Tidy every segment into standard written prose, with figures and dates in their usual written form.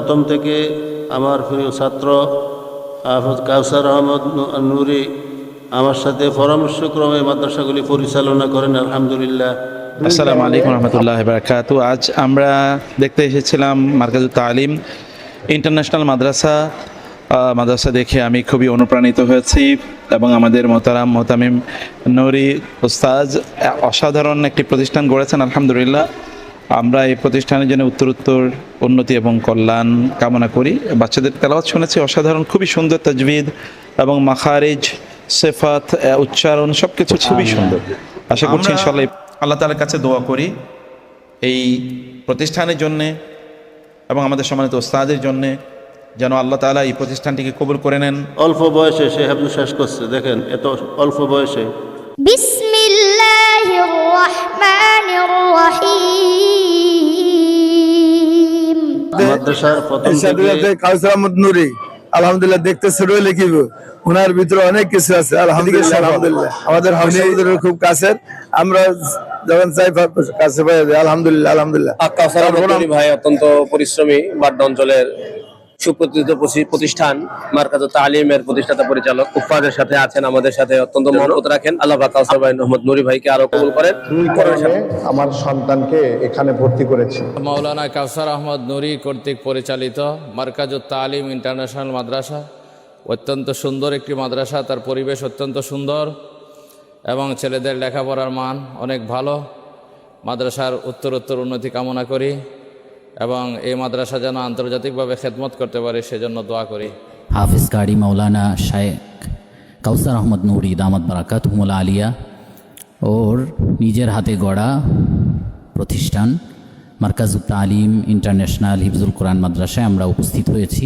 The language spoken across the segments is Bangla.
প্রথম থেকে আমার প্রিয় ছাত্র হাফেজ কাউসার আহমদ নুরি আমার সাথে পরামর্শক্রমে মাদ্রাসাগুলি পরিচালনা করেন। আলহামদুলিল্লাহ। আসসালামু আলাইকুম রহমতুল্লাহ বারাকাতু। আজ আমরা দেখতে এসেছিলাম মার্কাজুত তালিম ইন্টারন্যাশনাল মাদ্রাসা দেখে আমি খুবই অনুপ্রাণিত হয়েছি এবং আমাদের মোহতারাম মোহতামিম নুরি উস্তাজ অসাধারণ একটি প্রতিষ্ঠান গড়েছেন। আলহামদুলিল্লাহ, আমরা এই প্রতিষ্ঠানের জন্য উত্তরোত্তর উন্নতি এবং কল্যাণ কামনা করি। বাচ্চাদের তেলাওয়াত শুনেছি, অসাধারণ, খুবই সুন্দর তাজবিদ এবং মাখারিজ, সিফাত, উচ্চারণ সব কিছু খুবই সুন্দর। আশা করছি ইনশাআল্লাহ আল্লাহ তাআলার কাছে দোয়া করি এই প্রতিষ্ঠানের জন্যে এবং আমাদের সম্মানিত ওস্তাদের জন্যে, যেন আল্লাহ তাআলা এই প্রতিষ্ঠানটিকে কবুল করে নেন। অল্প বয়সে সে হাফেজ শেষ করছে, দেখেন এত অল্প বয়সে। বিসমিল্লাহির রহমানির রহিম। মাদ্রাসার প্রথম থেকে কাউসার আহমদ নুরি আলহামদুলিল্লাহ দেখতে ছোট লিখিব, ওনার ভিতরে অনেক কিছু আছে। আলহামদুলিল্লাহ আমাদের হাউসের খুব কাছের, আমরা যখন চাই কাছে পাই। আলহামদুলিল্লাহ আলহামদুলিল্লাহ। কাউসার আহমদ নুরি ভাই অত্যন্ত পরিশ্রমী বাড্ডা অঞ্চলের সুপ্রতিষ্ঠিত প্রতিষ্ঠান মার্কাজুত তালিমের প্রতিষ্ঠাতা পরিচালক উফাদের সাথে আছেন, আমাদের সাথে অত্যন্ত মহব্বত রাখেন। আল্লাহ পাক কাউসার ভাই আহমদ নুরি ভাইকে আরো কবুল করেন। আমার সন্তানকে এখানে ভর্তি করেছি। মাওলানা কাউসার আহমদ নুরি কর্তৃক পরিচালিত মার্কাজুত তালিম ইন্টারন্যাশনাল মাদ্রাসা অত্যন্ত সুন্দর একটি মাদ্রাসা। তার পরিবেশ অত্যন্ত সুন্দর এবং ছেলেদের লেখাপড়ার মান অনেক ভালো। মাদ্রাসার উত্তরোত্তর উন্নতি কামনা করি এবং এই মাদ্রাসা যেন আন্তর্জাতিকভাবে খেদমত করতে পারে সেজন্য দোয়া করি। হাফিজ কারি মাওলানা শায়েখ কাউসার আহমদ নুরি দামাত বারাকাতুহুল আলিয়া ওর নিজের হাতে গড়া প্রতিষ্ঠান মার্কাজুত তালিম ইন্টারন্যাশনাল হিফজুল কোরআন মাদ্রাসায় আমরা উপস্থিত হয়েছি।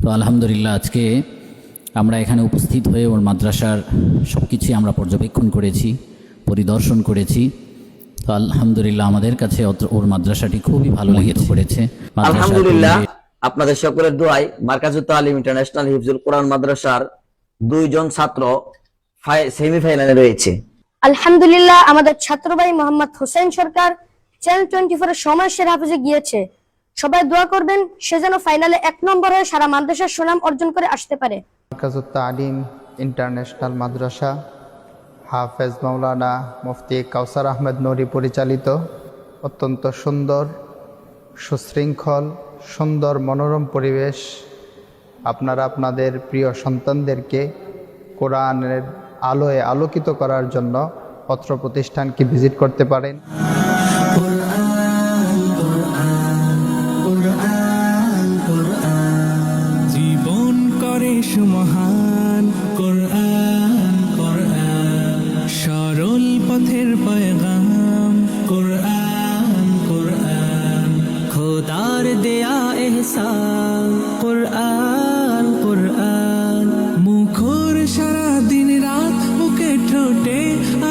তো আলহামদুলিল্লাহ, আজকে আমরা এখানে উপস্থিত হয়ে ওর মাদ্রাসার সব কিছুই আমরা পর্যবেক্ষণ করেছি, পরিদর্শন করেছি। তো আলহামদুলিল্লাহ, আমাদের কাছে ওর মাদ্রাসাটি খুবই ভালো লেগেছে করেছে। আলহামদুলিল্লাহ, আপনাদের সকলের দোয়ায় মার্কাজুত তালিম ইন্টারন্যাশনাল হিফজুল কোরআন মাদ্রাসার 2 জন ছাত্র সেমিফাইনালে রয়েছে। আলহামদুলিল্লাহ, আমাদের ছাত্র ভাই মোহাম্মদ হোসেন সরকার চ্যানেল 24 এর সময় সেরা হাফেজে গিয়েছে। সবাই দোয়া করবেন সে যেন ফাইনালে 1 নম্বর হয়ে সারা মাদ্রাসার সুনাম অর্জন করে আসতে পারে। মার্কাজুত তালিম ইন্টারন্যাশনাল মাদ্রাসা হাফেজ মাওলানা মুফতি কাউসার আহমদ নুরি পরিচালিত অত্যন্ত সুন্দর, সুশৃঙ্খল, সুন্দর মনোরম পরিবেশ। আপনারা আপনাদের প্রিয় সন্তানদেরকে কোরআনের আলোয় আলোকিত করার জন্য অত্র প্রতিষ্ঠানকে ভিজিট করতে পারেন। জীবন করে সুমহান কোরআন, কোরআন সরল পথের পয়গাম কোরআন, কোরআন খোদার দেয়া এহসান কোরআন, কোরআন মুখর সারা দিন রাত বুকে ঠোঁটে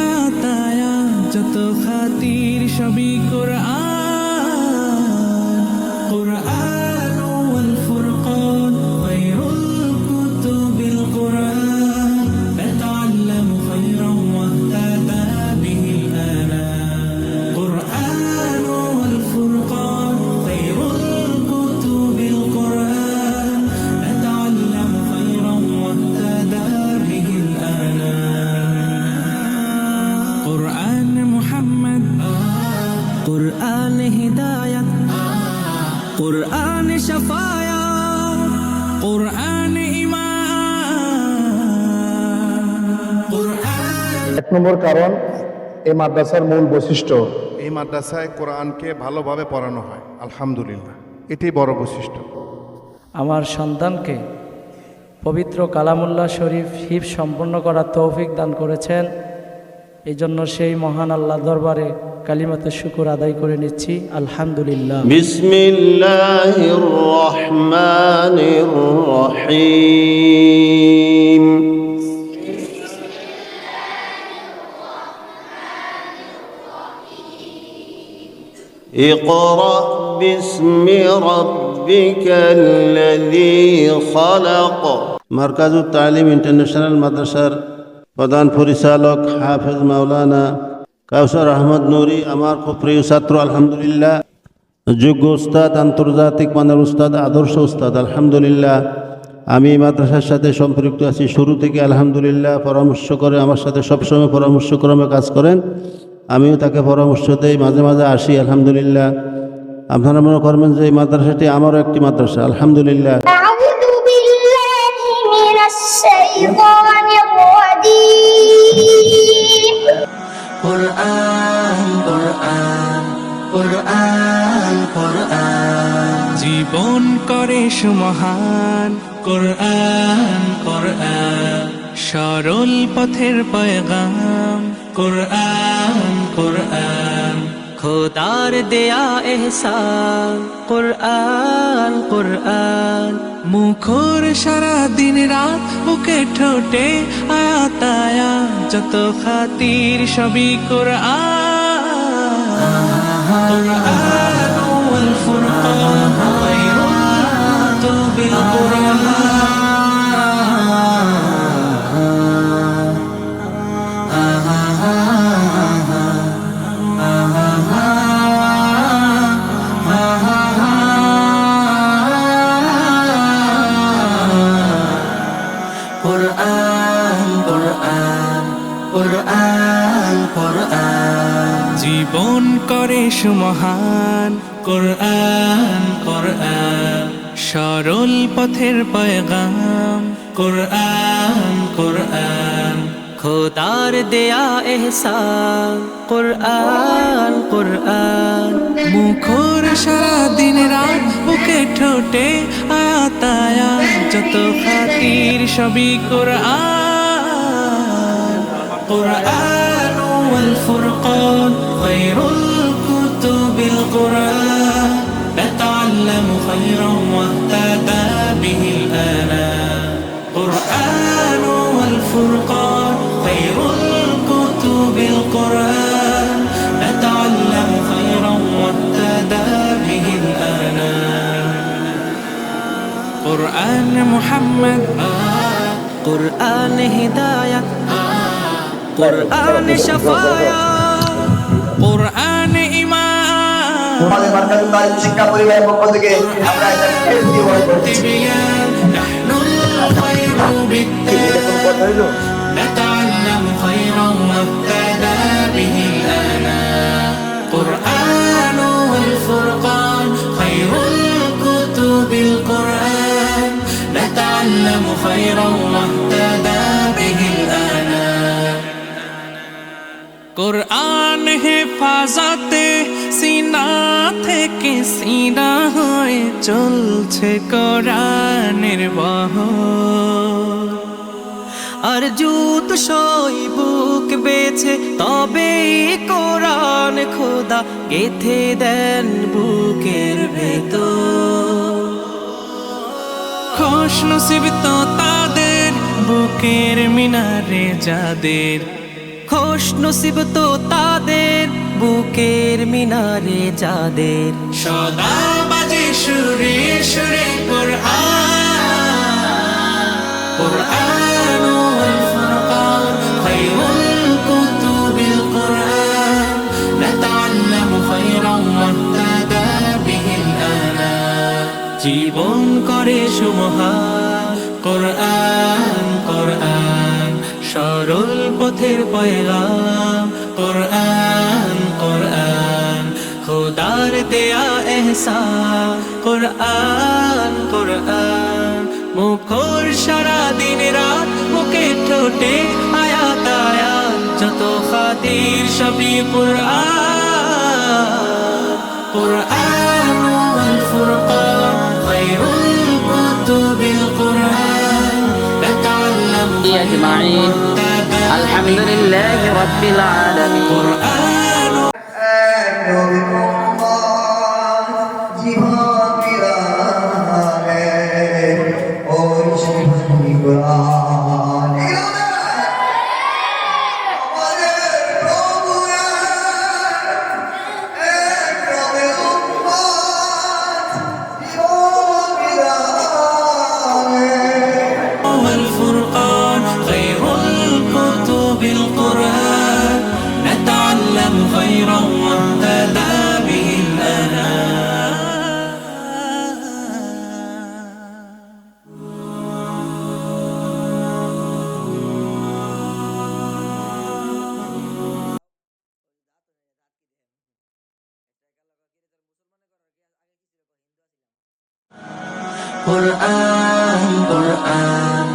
আয়াত আয়াত যত খাতির সবই কোরআন, কোরআন ওয়াল ফুরকান খায়রুল কুতুবিল কোরআন নাতাআল্লামু খায়রান ওয়াহতাদা বিহিল আনাম, কোরআন ওয়াল ফুরকান খায়রুল কুতুবিল কোরআন নাতাআল্লামু খায়রান ওয়াহতাদা বিহিল আনাম, কোরআন মুহাম্মদ কোরআন হিদায়াত কোরআন শাফায়াত কোরআন ঈমান, কোরআন। 1 নম্বর কারণ এই মাদ্রাসার মূল বৈশিষ্ট্য, এই মাদ্রাসায় কোরআনকে ভালোভাবে পড়ানো হয়। আলহামদুলিল্লাহ, এটাই বড় বৈশিষ্ট্য। আমার সন্তানকে পবিত্র কালামুল্লাহ শরীফ হিফজ সম্পন্ন করার তৌফিক দান করেছেন। এই জন্য সেই মহান আল্লাহর দরবারে কালিমাতে শুকর আদায় করে নিচ্ছি। আলহামদুলিল্লাহ। বিসমিল্লাহির রহমানির রহিম। ইকরা বিসমি রাব্বিকাল্লাযী খালাক। মার্কাজুত তালিম ইন্টারন্যাশনাল মাদ্রাসার প্রধান পরিচালক হাফেজ মাওলানা কাউসার আহমদ নুরি আমার খুব প্রিয় ছাত্র। আলহামদুলিল্লাহ, যোগ্য উস্তাদ, আন্তর্জাতিক মানের উস্তাদ, আদর্শ উস্তাদ। আলহামদুলিল্লাহ আমি এই মাদ্রাসার সাথে সম্পৃক্ত আছি শুরু থেকে। আলহামদুলিল্লাহ পরামর্শ করে আমার সাথে সবসময় পরামর্শক্রমে কাজ করেন, আমিও তাকে পরামর্শ দেই, মাঝে মাঝে আসি। আলহামদুলিল্লাহ আপনারা মনে করবেন যে এই মাদ্রাসাটি আমারও একটি মাদ্রাসা। আলহামদুলিল্লাহ। أعوذ بالله من الشيطان الرجيم قرآن قرآن قرآن قرآن জীবন করে সুমহান কোরআন কোরআন সরল পথের পয়গাম কোরআন কোরআন খোদার দেয়া এহসান কোরআন কোরআন মুখর সারা দিন রাত বুকে ঠোঁটে আয়াত আয়াত যত খাতির সবই কোরআন কোরআন ওয়াল ফুরকান খায়রুল কুতুবিল কোরআন জীবন করে সুমহান কোরআন কোরআন সরল পথের পয়গাম কোরআন কোরআন খোদার দেয়া এহসান কোরআন কোরআন মুখর সারা দিন রাত বুকে ঠোঁটে আয়াত আয়াত যত খাতির সবই কোরআন কোরআন ওয়াল ফুরকান খায়রুল কুতুবিল কোরআন نتعلم خيرا واهتدى به الآنام قرآن والفرقان خير الكتب القرآن نتعلم خيرا واهتدى به الآنام قرآن محمد قرآن هداية قرآن شفايا قرآن إيمان আমাদের মার্কাজুত তালিম শিক্ষা পরিবারের পক্ষ থেকে আমরা এটা نحن الخير بالتالي نتعلم خيرا وابتدى به الآنام قرآن والفرقان خير الكتب القرآن نتعلم خيرا واهتدى به الآنام قرآن হেফাজতে সিনা থেকে সিনা হয়ে চলছে কোরআনের বহর আর জুত সই বুক বেছে তবে কোরআন খোদা গেথে দেন বুকের ভেতর খুশ নসিব তো তাদের বুকের মিনারে যাদের খুশ নসিব তো তাদের বুকের মিনারে যাদের সদা বাজে সুরে সুরে কোরআন কোরআন ওয়াল ফুরকান খায়রুল কুতুবিল কোরআন نتعلم خيرا واهتدى به الآنام জীবন করে সুমহান কোরআন কোরআন সরল পথের পয়গাম কোরআন কোরআন খোদার দেয়া এহসান কোরআন কোরআন মুখর সারা দিন রাত বুকে ঠোঁটে আয়াত আয়াত যত খাতির সবই কোরআন কোরআন ওয়াল ফুরকান খায়রুল কুতুবিল কোরআন نتعلم أجمعين الحمد لله رب العالمين والفرقان خير الكتب القرآن نتعلم কোরআন কোরআন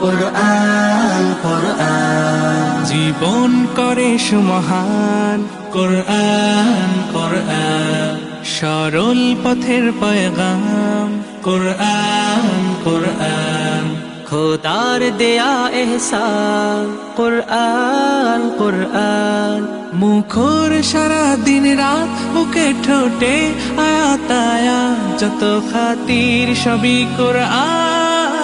কোরআন কোরআন জীবন করে সুমহান কোরআন কোরআন সরল পথের পয়গাম কোরআন কোরআন খোদার দেয়া এহসান কোরআন কোরআন মুখর সারা দিন রাত বুকে ঠোঁটে আয়াত আয়াত যত খাতির সবই কোরআন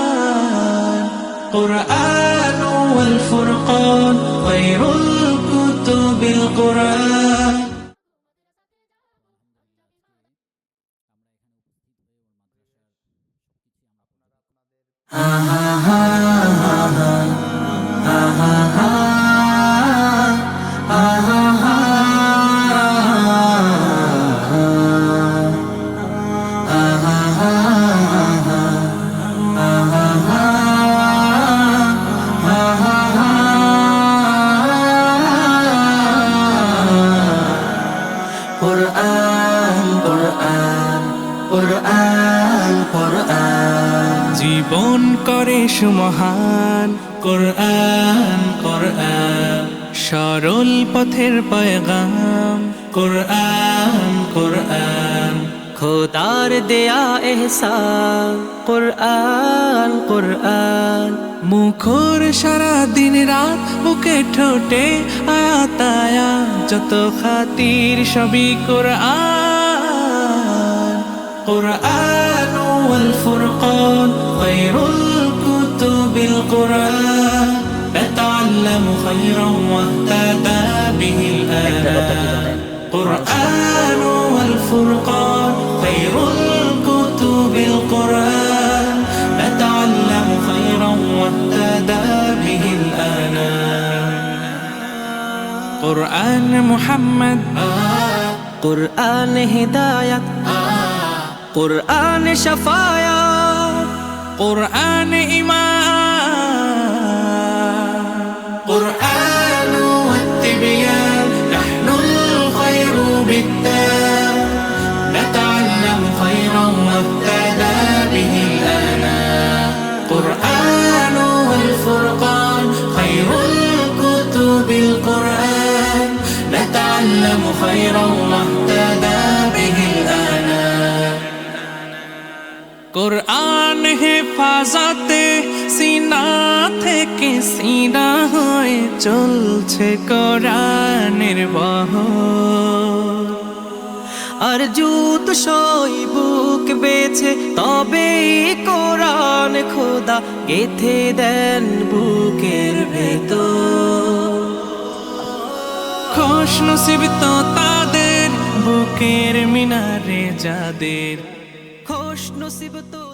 কোরআন ওয়াল ফুরকান খায়রুল কুতুবিল কোরআন জীবন করে সুমহান কোরআন কোরআন সরল পথের পয়গাম কোরআন কোরআন খোদার দেয়া এহসান কোরআন কোরআন মুখর সারা দিন রাত বুকে ঠোঁটে আয়াত আয়াত যত খাতির সবই কোরআন কোরআন ওয়াল ফুরকান খায়রুল কুতুবিল কোরআন نتعلم خيرا واهتدى به الآنام قرآن والفرقان خير الكتب القرآن نتعلم خيرا واهتدى به الآنام قرآن محمد قرآن هداية قرآن شفايا قرآن إيمان قرآن والتبيان نحن الخير بالتام نتعلم خيرا واهتدى به الآنام قرآن والفرقان خير الكتب القرآن نتعلم خيرا واهتدى به الآنام قرآن হেফাজতে সিনা থেকে সিনা হয়ে চলছে কোরআনের বহর আর জুত সই বুক বেছে তবে কোরআন খোদা গেথে দেন বুকের ভেতর খুশ নসিব তো তাদের বুকের মিনারে যাদের খুশ নসিব তো